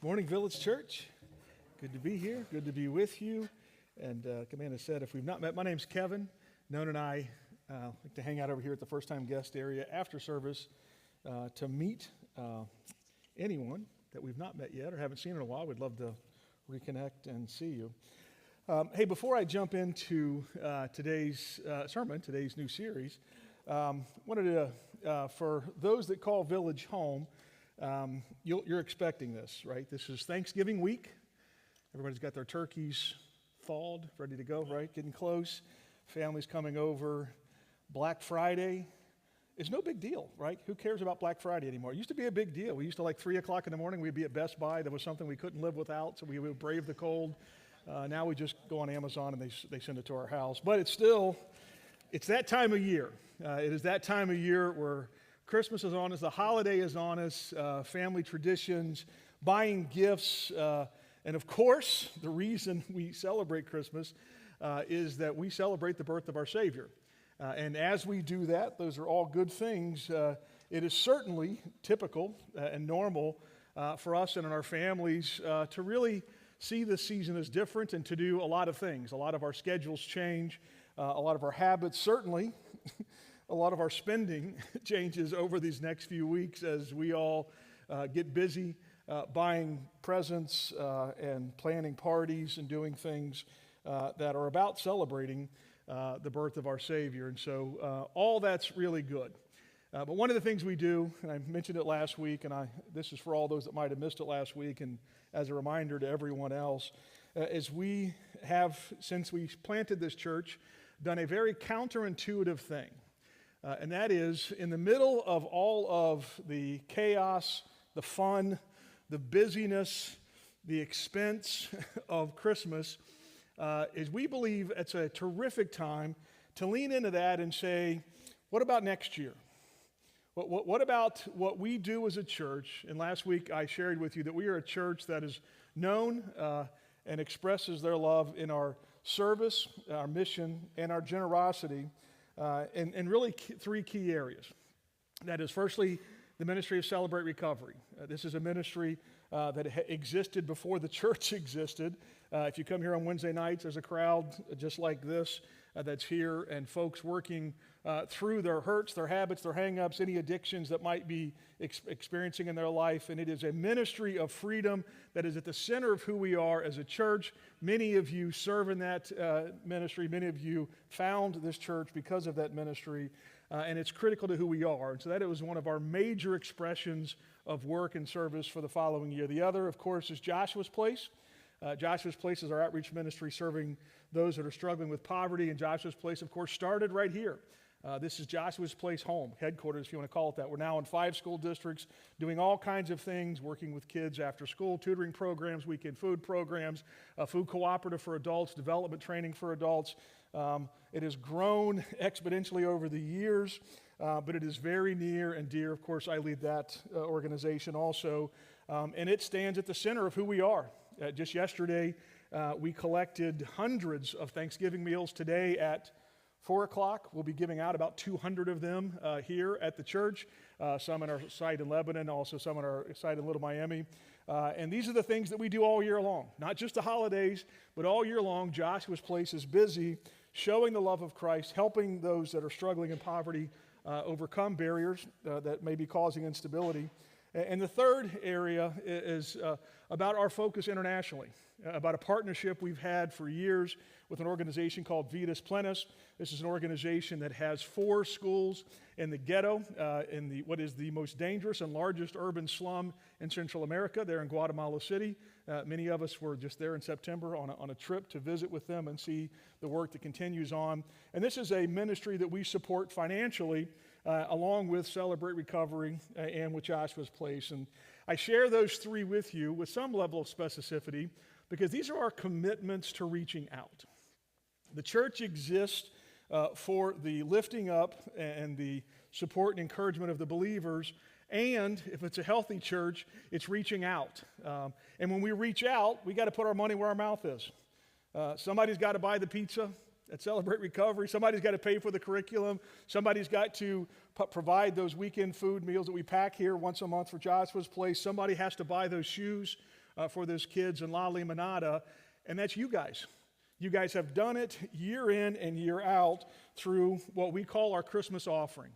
Morning, Village Church. Good to be here. Good to be with you. And Amanda said, if we've not met, my name's Kevin. Nona and I like to hang out over here at the first-time guest area after service to meet anyone that we've not met yet or haven't seen in a while. We'd love to reconnect and see you. Hey, before I jump into today's sermon, today's new series, wanted to, for those that call Village home, you're expecting this, right? This is Thanksgiving week. Everybody's got their turkeys thawed, ready to go, right? Getting close. Families coming over. Black Friday is no big deal, right? Who cares about Black Friday anymore? It used to be a big deal. We used to, like 3 o'clock in the morning, we'd be at Best Buy. There was something we couldn't live without, so we would brave the cold. Now we just go on Amazon and they send it to our house. But it's that time of year. It is that time of year where Christmas is on us, the holiday is on us, family traditions, buying gifts, and of course, the reason we celebrate Christmas is that we celebrate the birth of our Savior. And as we do that, those are all good things. It is certainly typical and normal for us and in our families to really see this season as different and to do a lot of things. A lot of our schedules change, a lot of our habits certainly. A lot of our spending changes over these next few weeks as we all get busy buying presents and planning parties and doing things that are about celebrating the birth of our Savior. And so all that's really good. But one of the things we do, and I mentioned it last week, and this is for all those that might have missed it last week and as a reminder to everyone else, is we have, since we planted this church, done a very counterintuitive thing. And that is, in the middle of all of the chaos, the fun, the busyness, the expense of Christmas, is we believe it's a terrific time to lean into that and say, what about next year? What about what we do as a church? And last week I shared with you that we are a church that is known and expresses their love in our service, our mission, and our generosity. And really three key areas. That is, firstly, the ministry of Celebrate Recovery. This is a ministry that existed before the church existed. If you come here on Wednesday nights, there's a crowd just like this that's here, and folks working through their hurts, their habits, their hang-ups, any addictions that might be experiencing in their life. And it is a ministry of freedom that is at the center of who we are as a church. Many of you serve in that ministry. Many of you found this church because of that ministry. And it's critical to who we are. And so that was one of our major expressions of work and service for the following year. The other, of course, is Joshua's Place. Joshua's Place is our outreach ministry serving those that are struggling with poverty. And Joshua's Place, of course, started right here. This is Joshua's Place home, headquarters, if you want to call it that. We're now in 5 school districts doing all kinds of things, working with kids after school, tutoring programs, weekend food programs, food cooperative for adults, development training for adults. It has grown exponentially over the years, but it is very near and dear. Of course, I lead that organization also, and it stands at the center of who we are. Just yesterday, we collected hundreds of Thanksgiving meals. Today at 4 o'clock, we'll be giving out about 200 of them here at the church, some in our site in Lebanon, also some in our site in Little Miami. And these are the things that we do all year long, not just the holidays, but all year long. Joshua's Place is busy showing the love of Christ, helping those that are struggling in poverty overcome barriers that may be causing instability. And the third area is about our focus internationally, about a partnership we've had for years with an organization called Vidas Plenus. This is an organization that has 4 schools in the ghetto, in what is the most dangerous and largest urban slum in Central America, there in Guatemala City. Many of us were just there in September on a trip to visit with them and see the work that continues on. And this is a ministry that we support financially, along with Celebrate Recovery and with Joshua's Place. And I share those 3 with you with some level of specificity because these are our commitments to reaching out. The church exists for the lifting up and the support and encouragement of the believers, and if it's a healthy church, it's reaching out. And when we reach out, we got to put our money where our mouth is. Somebody's got to buy the pizza at Celebrate Recovery. Somebody's got to pay for the curriculum. Somebody's got to provide those weekend food meals that we pack here once a month for Joshua's Place. Somebody has to buy those shoes for those kids in La Limonada, and that's you guys. You guys have done it year in and year out through what we call our Christmas offering.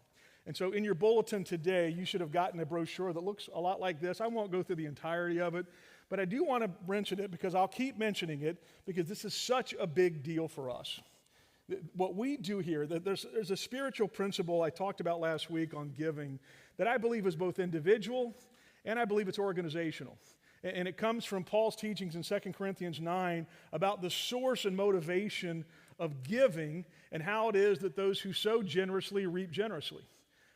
And so in your bulletin today, you should have gotten a brochure that looks a lot like this. I won't go through the entirety of it, but I do want to mention it because I'll keep mentioning it because this is such a big deal for us. What we do here, there's a spiritual principle I talked about last week on giving that I believe is both individual and I believe it's organizational. And it comes from Paul's teachings in 2 Corinthians 9 about the source and motivation of giving and how it is that those who sow generously reap generously.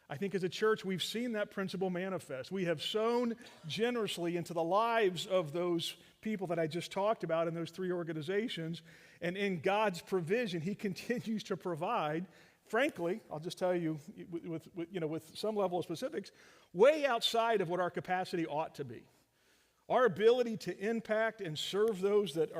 I think as a church, we've seen that principle manifest. We have sown generously into the lives of those people that I just talked about in those three organizations. And in God's provision, He continues to provide. Frankly, I'll just tell you with some level of specifics, way outside of what our capacity ought to be. Our ability to impact and serve those that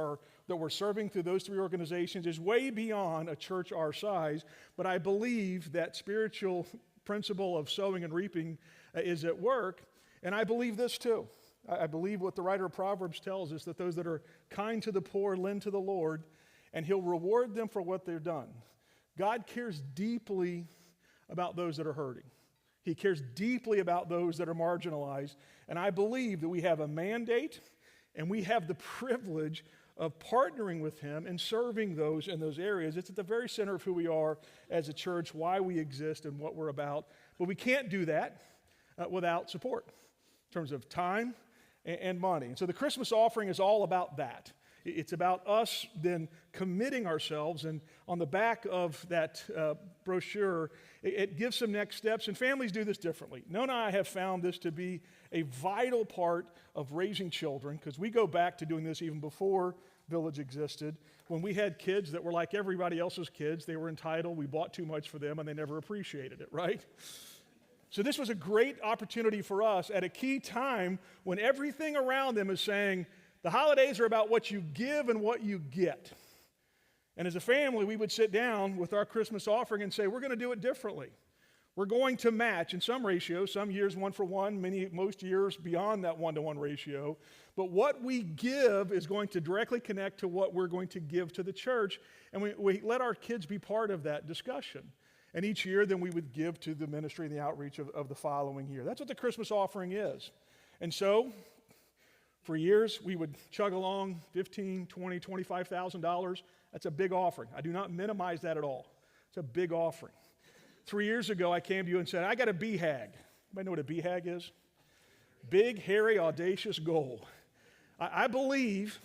we're serving through those three organizations is way beyond a church our size, but I believe that spiritual principle of sowing and reaping is at work, and I believe this too. I believe what the writer of Proverbs tells us, that those that are kind to the poor lend to the Lord, and He'll reward them for what they've done. God cares deeply about those that are hurting. He cares deeply about those that are marginalized. And I believe that we have a mandate and we have the privilege of partnering with Him and serving those in those areas. It's at the very center of who we are as a church, why we exist and what we're about. But we can't do that without support in terms of time and money. And so the Christmas offering is all about that. It's about us then committing ourselves, and on the back of that brochure, it gives some next steps, and families do this differently. Nona and I have found this to be a vital part of raising children, because we go back to doing this even before Village existed. When we had kids that were like everybody else's kids, they were entitled, we bought too much for them, and they never appreciated it, right? So this was a great opportunity for us at a key time when everything around them is saying, the holidays are about what you give and what you get. And as a family, we would sit down with our Christmas offering and say, we're going to do it differently. We're going to match in some ratios, some years 1-for-1, most years beyond that 1-to-1 ratio. But what we give is going to directly connect to what we're going to give to the church. And we let our kids be part of that discussion. And each year, then we would give to the ministry and the outreach of the following year. That's what the Christmas offering is. And so, for years, we would chug along $15,000, $20,000, $25,000. That's a big offering. I do not minimize that at all. It's a big offering. 3 years ago, I came to you and said, I got a BHAG. Anybody know what a BHAG is? Big, hairy, audacious goal. I believe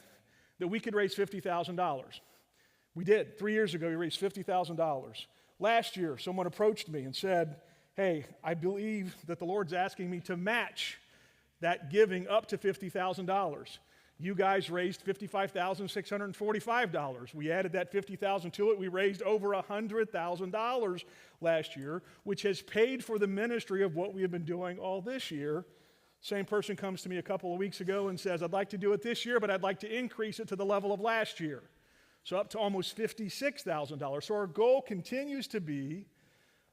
that we could raise $50,000. We did. 3 years ago, we raised $50,000. Last year, someone approached me and said, hey, I believe that the Lord's asking me to match that giving up to $50,000. You guys raised $55,645. We added that $50,000 to it. We raised over $100,000 last year, which has paid for the ministry of what we have been doing all this year. Same person comes to me a couple of weeks ago and says, I'd like to do it this year, but I'd like to increase it to the level of last year. So up to almost $56,000. So our goal continues to be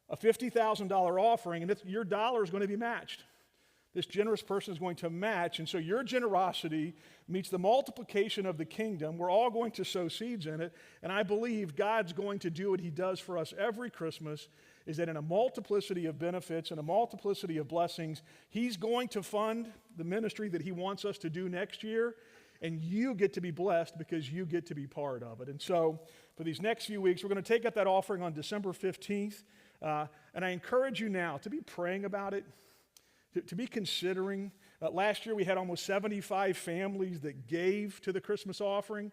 a $50,000 offering, and your dollar is going to be matched. This generous person is going to match, and so your generosity meets the multiplication of the kingdom. We're all going to sow seeds in it, and I believe God's going to do what He does for us every Christmas, is that in a multiplicity of benefits and a multiplicity of blessings, He's going to fund the ministry that He wants us to do next year, and you get to be blessed because you get to be part of it. And so for these next few weeks, we're going to take up that offering on December 15th, and I encourage you now to be praying about it, to be considering. Last year we had almost 75 families that gave to the Christmas offering.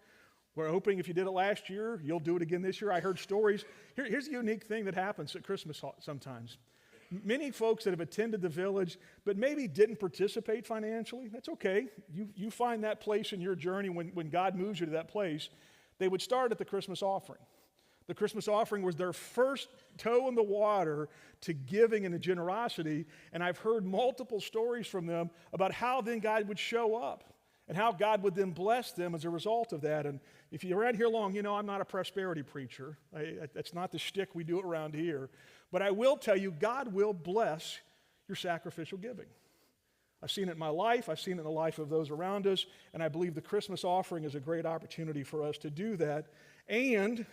We're hoping if you did it last year, you'll do it again this year. I heard stories. Here's a unique thing that happens at Christmas sometimes. Many folks that have attended the village but maybe didn't participate financially, that's okay. You find that place in your journey when God moves you to that place. They would start at the Christmas offering. The Christmas offering was their first toe in the water to giving and to generosity, and I've heard multiple stories from them about how then God would show up and how God would then bless them as a result of that. And if you're around here long, you know I'm not a prosperity preacher. That's not the shtick we do around here. But I will tell you, God will bless your sacrificial giving. I've seen it in my life. I've seen it in the life of those around us. And I believe the Christmas offering is a great opportunity for us to do that. And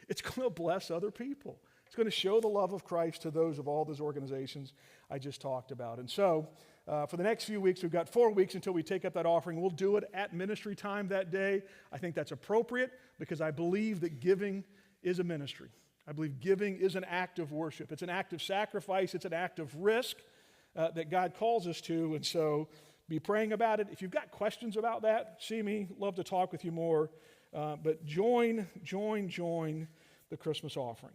it's going to bless other people. It's going to show the love of Christ to those of all those organizations I just talked about. And so, for the next few weeks, we've got 4 weeks until we take up that offering. We'll do it at ministry time that day. I think that's appropriate because I believe that giving is a ministry. I believe giving is an act of worship. It's an act of sacrifice. It's an act of risk that God calls us to. And so be praying about it. If you've got questions about that, see me. Love to talk with you more. But join the Christmas offering.